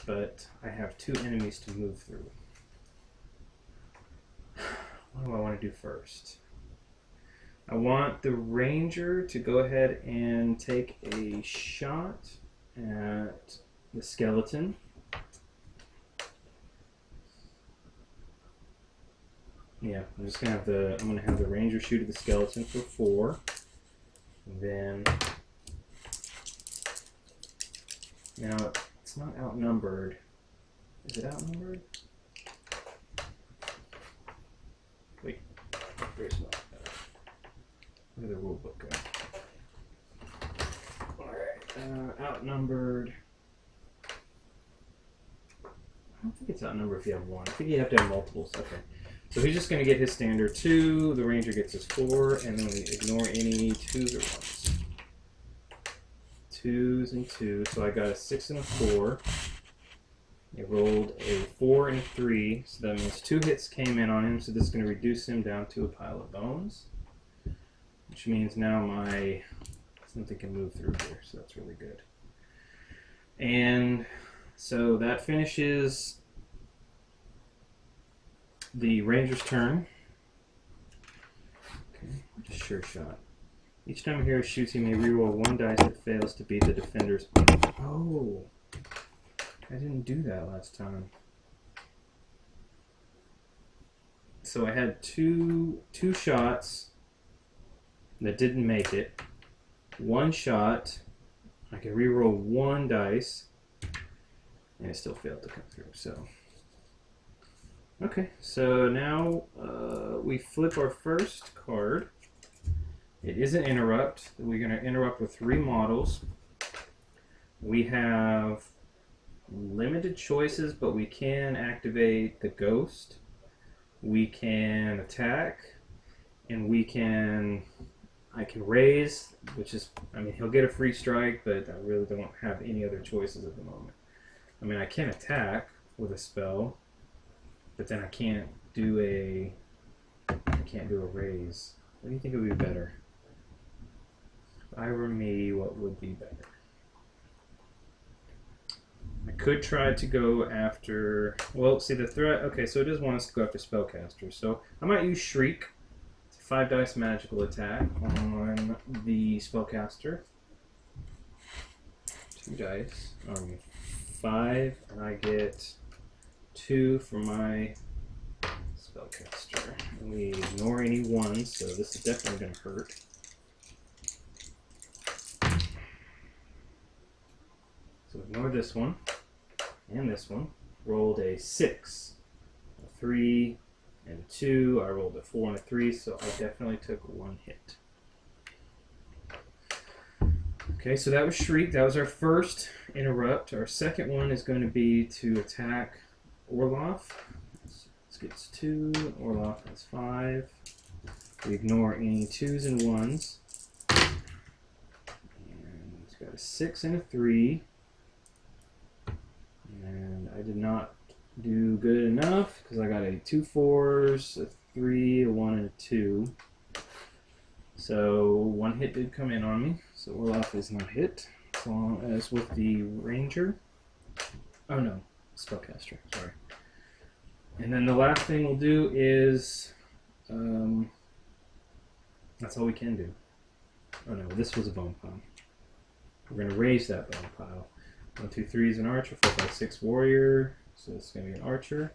but I have 2 enemies to move through. What do I want to do first? I want the ranger to go ahead and take a shot at the skeleton. Yeah, I'm gonna have the ranger shoot at the skeleton for 4. And then now it's not outnumbered. Is it outnumbered? Wait, where's my where did the rule book go? Alright, outnumbered. I don't think it's outnumbered if you have 1. I think you have to have multiples. Okay. So he's just going to get his standard 2, the ranger gets his 4, and then we ignore any 2s or 1s. 2s and 2, so I got a 6 and a 4. He rolled a 4 and a 3, so that means 2 hits came in on him, so this is going to reduce him down to a pile of bones. Which means now my something can move through here, so that's really good. And so that finishes the ranger's turn. Okay, just sure shot. Each time a hero shoots, he may reroll 1 dice that fails to beat the defender's. Oh, I didn't do that last time. So I had two shots that didn't make it. 1 shot, I can reroll 1 dice, and it still failed to come through. So, okay, so now we flip our first card. It is an interrupt. We're going to interrupt with 3 models. We have limited choices, but we can activate the ghost. We can attack, and I can raise, which is, I mean, he'll get a free strike, but I really don't have any other choices at the moment. I mean, I can attack with a spell, but then I can't do a raise. What do you think would be better? If I were me, what would be better? I could try to go after, well, see the threat, okay, so it does want us to go after spellcasters. So I might use Shriek. 5 dice magical attack on the spellcaster. 2 dice. 5, and I get 2 for my spellcaster. And we ignore any 1s, so this is definitely going to hurt. So ignore this one and this one. Rolled a 6, a 3, and a 2. I rolled a 4 and a 3, so I definitely took 1 hit. Okay, so that was Shriek. That was our first interrupt. Our second one is going to be to attack Orloff. This gets 2. Orloff has 5. We ignore any 2s and 1s. And he's got a 6 and a 3. And I did not do good enough because I got a 2 4s, a 3, a 1, and a 2. So 1 hit did come in on me. So Orloff is not hit, as long as with the ranger. Oh no, spellcaster. Sorry. And then the last thing we'll do is that's all we can do. Oh no, this was a bone pile. We're going to raise that bone pile. 1 2 3 is an archer. 4 5 6 warrior. So it's going to be an archer.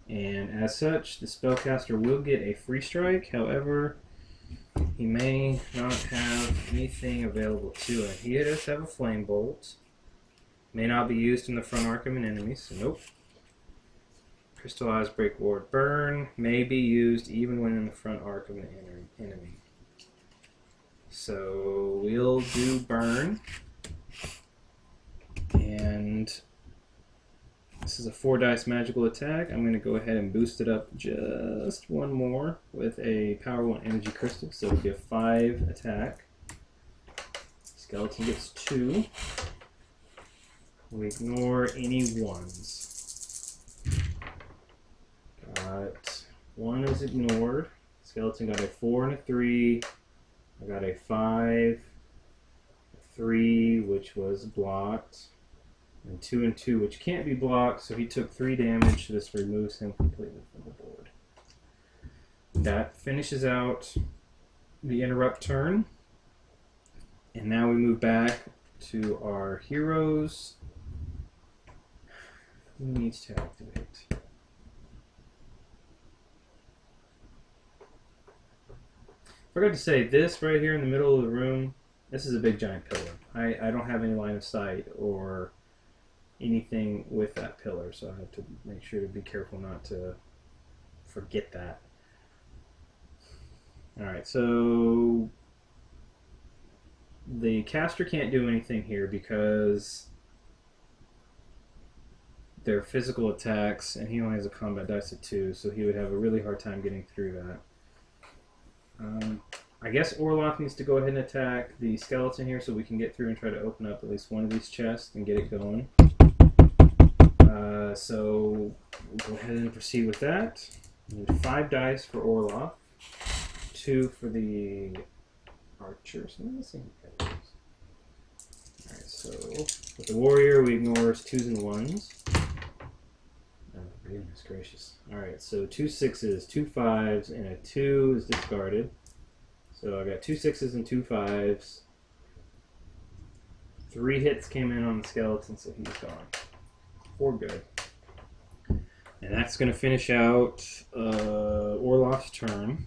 And as such, the spellcaster will get a free strike. However, he may not have anything available to him. He does have a flame bolt. May not be used in the front arc of an enemy, so nope. Crystallized break ward burn may be used even when in the front arc of an enemy. So we'll do burn. And this is a 4 dice magical attack. I'm going to go ahead and boost it up just 1 more with a power 1 energy crystal. So it'll be a 5 attack. Skeleton gets 2. We ignore any 1s. Got 1 is ignored. Skeleton got a 4 and a 3. I got a 5, a 3, which was blocked. and 2 and 2, which can't be blocked, so he took 3 damage, so this removes him completely from the board. That finishes out the interrupt turn. And now we move back to our heroes. Who needs to activate? Forgot to say, this right here in the middle of the room, this is a big giant pillar. I don't have any line of sight or anything with that pillar, so I have to make sure to be careful not to forget that. Alright, so the caster can't do anything here because they're physical attacks, and he only has a combat dice of 2, so he would have a really hard time getting through that. I guess Orloff needs to go ahead and attack the skeleton here so we can get through and try to open up at least one of these chests and get it going. So we'll go ahead and proceed with that. We need 5 dice for Orloff, 2 for the archers. Alright, so with the warrior, we ignore 2s and 1s. Oh, goodness gracious. Alright, so 2 6s, 2 5s, and a 2 is discarded. So I got 2 6s and 2 5s. 3 hits came in on the skeleton, so he's gone. 4 good. And that's going to finish out Orloff's turn.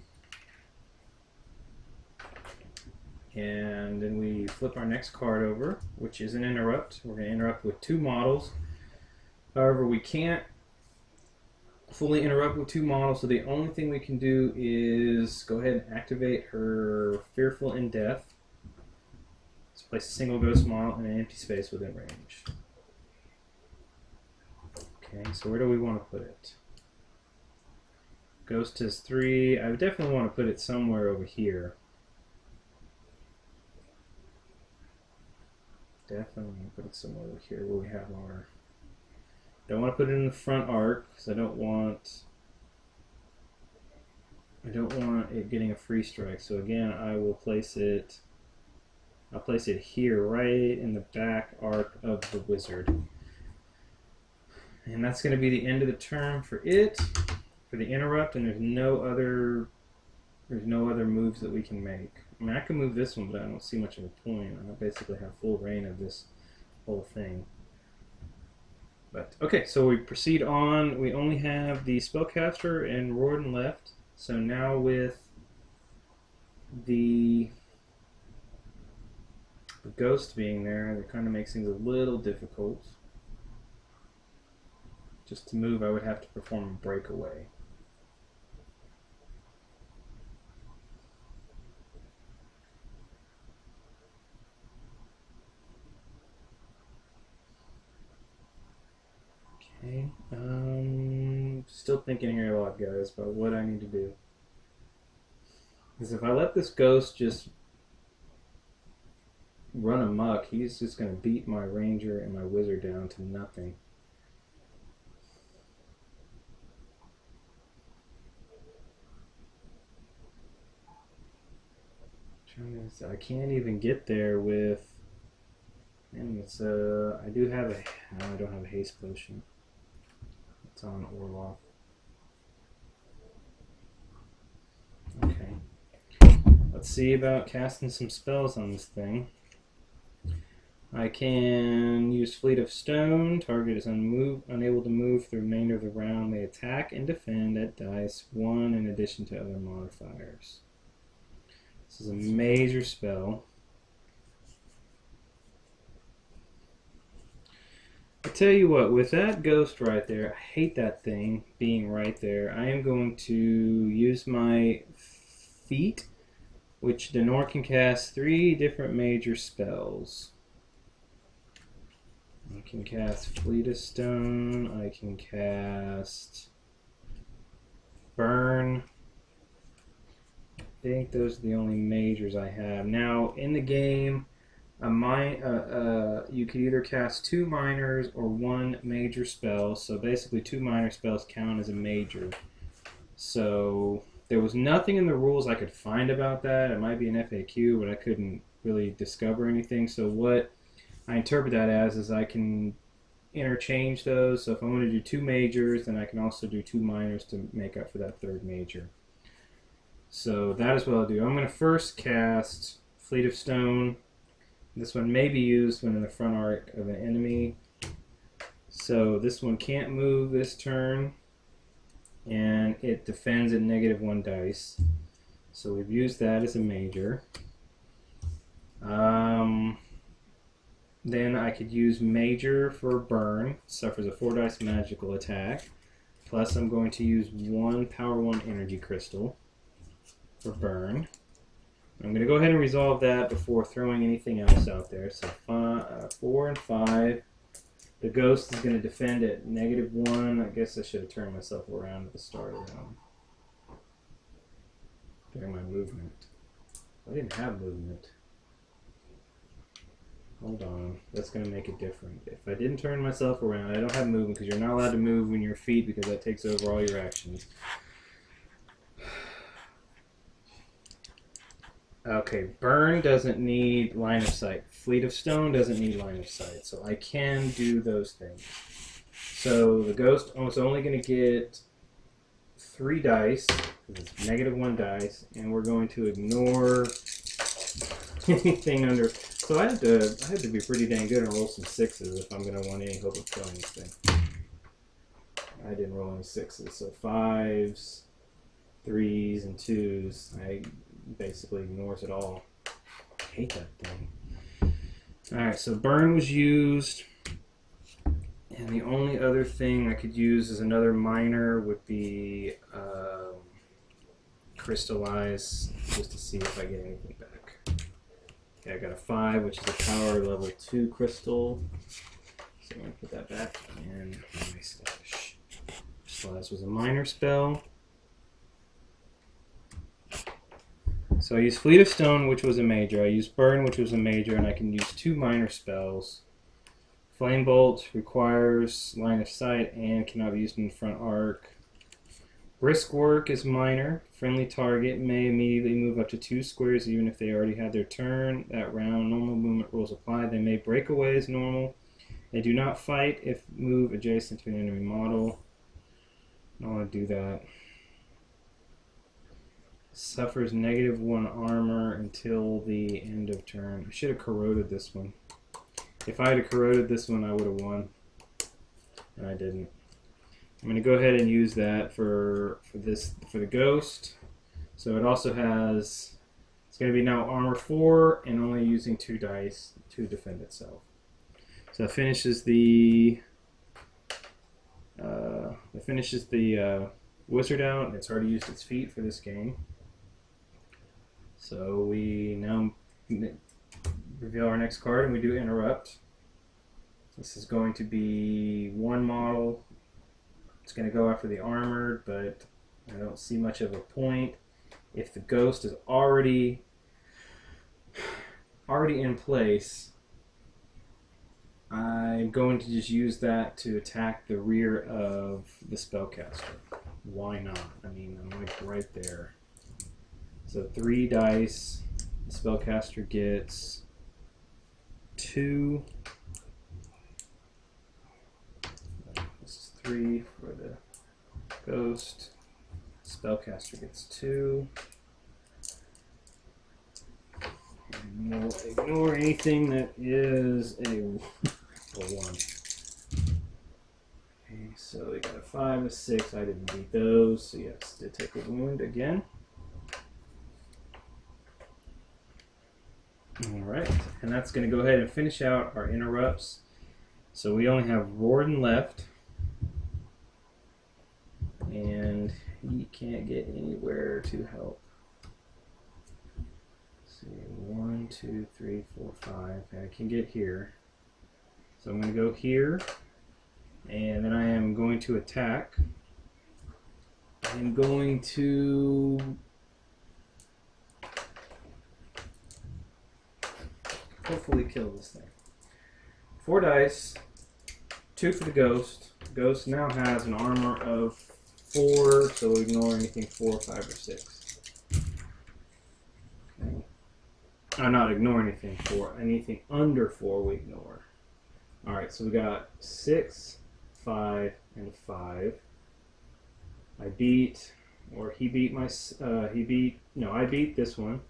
And then we flip our next card over, which is an interrupt. We're going to interrupt with 2 models. However, we can't fully interrupt with 2 models, so the only thing we can do is go ahead and activate her Fearful in Death. Let's place a single ghost model in an empty space within range. Okay, so where do we want to put it? Ghost has 3. I would definitely want to put it somewhere over here. Definitely put it somewhere over here where we have our... Don't want to put it in the front arc because I don't want it getting a free strike. So again, I will place it. I'll place it here, right in the back arc of the wizard. And that's going to be the end of the turn for it, for the interrupt. And there's no other moves that we can make. I mean, I can move this one, but I don't see much of a point. I basically have full reign of this whole thing. But okay, so we proceed on. We only have the spellcaster and Rorden left. So now with the ghost being there, it kind of makes things a little difficult. Just to move, I would have to perform a breakaway. Okay, still thinking here a lot, guys, about what I need to do. Because if I let this ghost just run amok, he's just going to beat my ranger and my wizard down to nothing. I can't even get there with... And it's I do have a... No, I don't have a haste potion. It's on Orloff. Okay. Let's see about casting some spells on this thing. I can use Fleet of Stone. Target is unable to move for the remainder of the round. They attack and defend at dice 1 in addition to other modifiers. This is a major spell. I tell you what, with that ghost right there, I hate that thing being right there. I am going to use my feat, which Denor can cast 3 different major spells. I can cast Fleet of Stone, I can cast Burn. I think those are the only majors I have. Now, in the game, you could either cast 2 minors or 1 major spell. So basically 2 minor spells count as a major. So there was nothing in the rules I could find about that. It might be an FAQ, but I couldn't really discover anything. So what I interpret that as is I can interchange those. So if I want to do 2 majors, then I can also do 2 minors to make up for that 3rd major. So that is what I'll do. I'm going to first cast Fleet of Stone. This one may be used when in the front arc of an enemy. So this one can't move this turn, and it defends at -1 dice. So we've used that as a major. Then I could use major for burn. Suffers a 4 dice magical attack. Plus I'm going to use 1 power 1 energy crystal for burn. I'm going to go ahead and resolve that before throwing anything else out there. So 4 and 5. The ghost is going to defend at -1. I guess I should have turned myself around at the start of the round during my movement. I didn't have movement. Hold on. That's going to make it different. If I didn't turn myself around, I don't have movement because you're not allowed to move when your feet because that takes over all your actions. Okay, burn doesn't need line of sight. Fleet of Stone doesn't need line of sight, so I can do those things. So the ghost is only going to get 3 dice, because it's -1 dice, and we're going to ignore anything under. So I have to be pretty dang good and roll some 6s if I'm going to want any hope of killing this thing. I didn't roll any 6s, so 5s, 3s, and 2s. I basically ignores it all. I hate that thing. Alright, so burn was used, and the only other thing I could use as another minor would be crystallize, just to see if I get anything back. Okay, I got a 5, which is a power level 2 crystal. So I'm going to put that back in my stash. Crystallize was a minor spell. So I used Fleet of Stone, which was a major. I used Burn, which was a major, and I can use 2 minor spells. Flame Bolt requires line of sight and cannot be used in the front arc. Brisk Work is minor. Friendly target may immediately move up to 2 squares even if they already had their turn. That round, normal movement rules apply. They may break away as normal. They do not fight if move adjacent to an enemy model. I don't want to do that. Suffers -1 armor until the end of turn. I should have corroded this one. If I had corroded this one, I would have won. And I didn't. I'm going to go ahead and use that for the ghost. So it also has, it's going to be now armor 4 and only using 2 dice to defend itself. So that finishes the wizard out, and it's already used its feet for this game. So we now reveal our next card, and we do interrupt. This is going to be 1 model. It's going to go after the armored, but I don't see much of a point. If the ghost is already in place, I'm going to just use that to attack the rear of the spellcaster. Why not? I mean, I'm like right there. So 3 dice. The spellcaster gets 2. This is 3 for the ghost. Spellcaster gets 2. And we'll ignore anything that is a 1. Okay, so we got a 5, a 6. I didn't beat those, so yes, did take a wound again. Alright, and that's going to go ahead and finish out our interrupts. So we only have Rorden left. And he can't get anywhere to help. Let's see, 1, 2, 3, 4, 5. And I can get here. So I'm going to go here. And then I am going to attack. I'm going to hopefully kill this thing. 4 dice, 2 for the ghost. The ghost now has an armor of 4, so we'll ignore anything 4, 5, or 6. Okay. I'm not ignore anything 4. Anything under 4 we ignore. Alright, so we got 6, 5, and 5. I beat, or he beat my, I beat this one.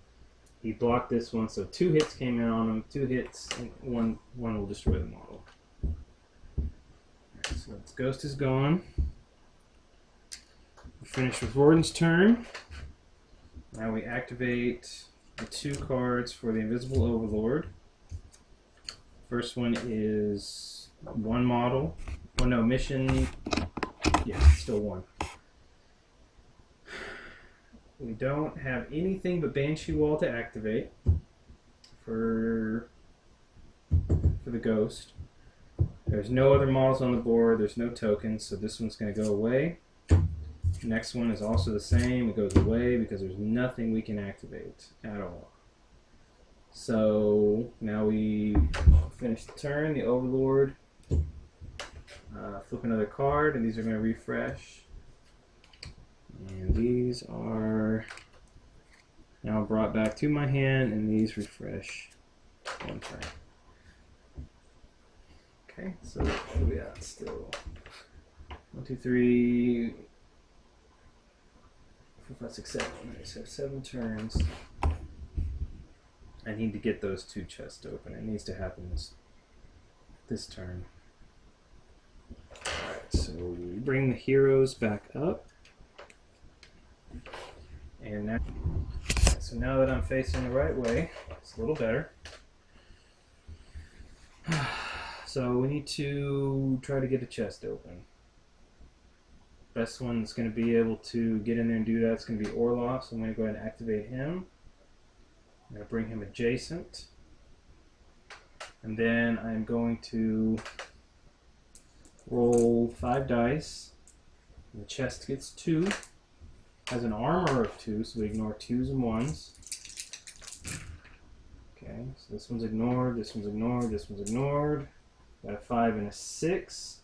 He blocked this one, so 2 hits came in on him. 2 hits, and one will destroy the model. Alright, so its ghost is gone. We finished with Warden's turn. Now we activate the 2 cards for the Invisible Overlord. First one is 1 model. Oh no, mission. Yeah, still 1. We don't have anything but Banshee Wall to activate for the ghost. There's no other models on the board. There's no tokens, so this one's going to go away. Next one is also the same. It goes away because there's nothing we can activate at all. So now we finish the turn. The Overlord. Flip another card, and these are going to refresh. And these are now brought back to my hand, and these refresh 1 turn. Okay, so what do we got still? 1, 2, 3, 4, 5, 6, 7. Alright, so 7 turns. I need to get those 2 chests open. It needs to happen this turn. Alright, so we bring the heroes back up. And now, so now that I'm facing the right way, it's a little better. So we need to try to get a chest open. Best one that's going to be able to get in there and do that is going to be Orloff, so I'm going to go ahead and activate him. I'm going to bring him adjacent. And then I'm going to roll 5 dice. And the chest gets 2. Has an armor of 2, so we ignore 2s and 1s. Okay, so this one's ignored, this one's ignored, this one's ignored. Got a 5 and a 6.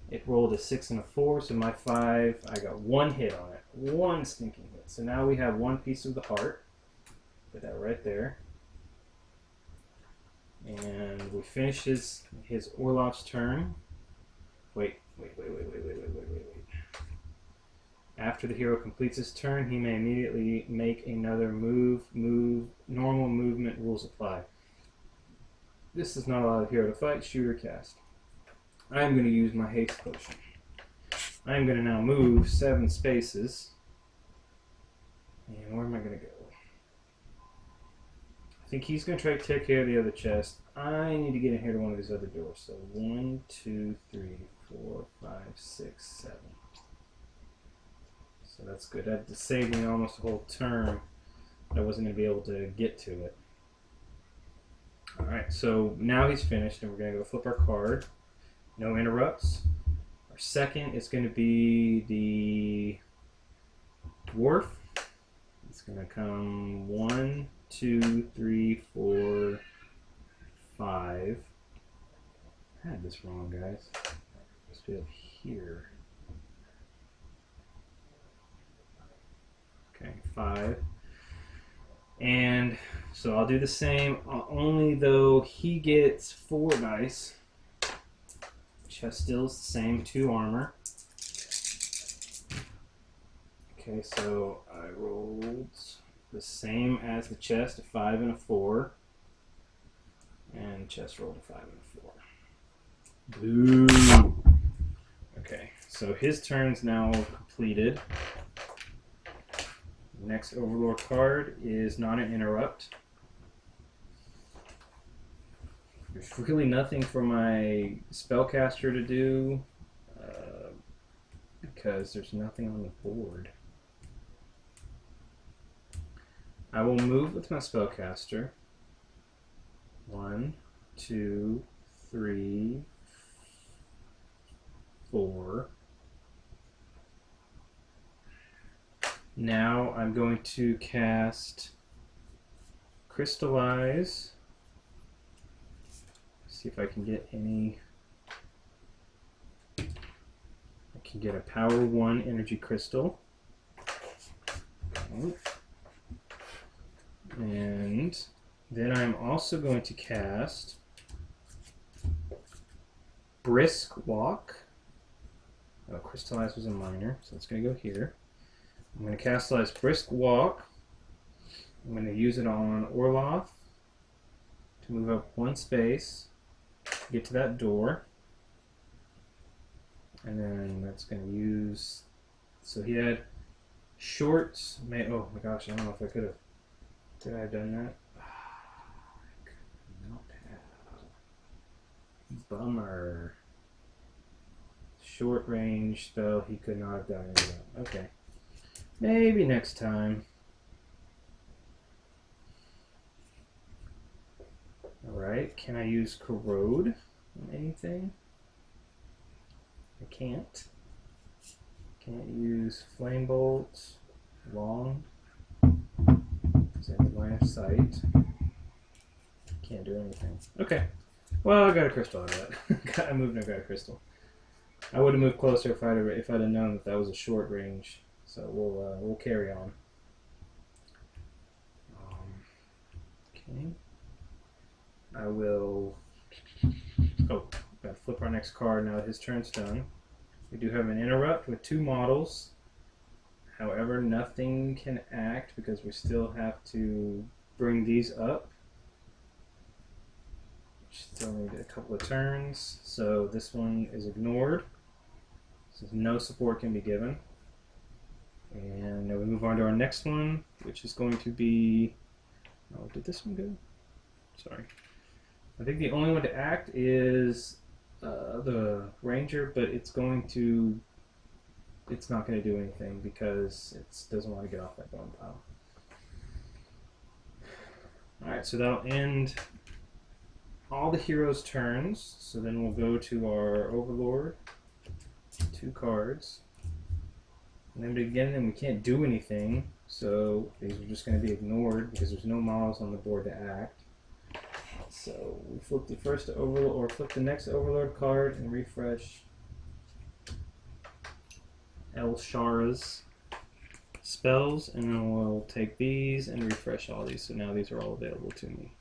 It rolled a 6 and a 4, so my 5, I got 1 hit on it. 1 stinking hit. So now we have 1 piece of the heart. Put that right there. And we finish his Orloff's turn. Wait. After the hero completes his turn, he may immediately make another move. Normal movement rules apply. This does not allow the hero to fight, shoot, or cast. I am going to use my haste potion. I am going to now move 7 spaces. And where am I going to go? I think he's going to try to take care of the other chest. I need to get in here to one of these other doors. So 1, 2, 3, 4, 5, 6, 7. So that's good. That saved me almost a whole turn. I wasn't going to be able to get to it. Alright, so now he's finished, and we're going to go flip our card. No interrupts. Our second is going to be the dwarf. It's going to come 1, 2, 3, 4, 5. I had this wrong, guys. It's supposed to be up here. Okay, 5. And so I'll do the same, only though he gets 4 dice. Chest still is the same, 2 armor. Okay, so I rolled the same as the chest, a 5 and a 4. And chest rolled a 5 and a 4. Boo! Okay, so his turn's now completed. Next Overlord card is not an interrupt. There's really nothing for my spellcaster to do because there's nothing on the board. I will move with my spellcaster. 1, 2, 3, 4. Now I'm going to cast Crystallize. See if I can get any. I can get a Power 1 Energy Crystal. Okay. And then I'm also going to cast Brisk Walk. Oh, Crystallize was a minor, so it's going to go here. I'm going to castalize Brisk Walk. I'm going to use it on Orloff to move up 1 space, get to that door. And then that's going to use... So he had shorts. Oh my gosh, I don't know if I could have... Did I have done that? I could not have. Bummer. Short range spell, he could not have done any of that. Okay. Maybe next time. Alright, can I use Corrode on anything? I can't. Can't use Flame Bolt, Long, because I need line of sight. Can't do anything. Okay. Well, I got a crystal out of that. I moved and I got a crystal. I would have moved closer if I'd have known that was a short range. So we'll carry on. Okay. I will. Oh, gotta flip our next card now that his turn's done. We do have an interrupt with 2 models. However, nothing can act because we still have to bring these up. Still need a couple of turns, so this one is ignored. So no support can be given. And now we move on to our next one, which is going to be... Oh, did this one go? Sorry. I think the only one to act is the Ranger, but it's not going to do anything because it doesn't want to get off that bone pile. Alright, so that'll end all the heroes' turns. So then we'll go to our Overlord. 2 cards. And then again, we can't do anything, so these are just going to be ignored because there's no models on the board to act. So we flip the first Overlord, or flip the next Overlord card and refresh El Shara's spells, and then we'll take these and refresh all these. So now these are all available to me.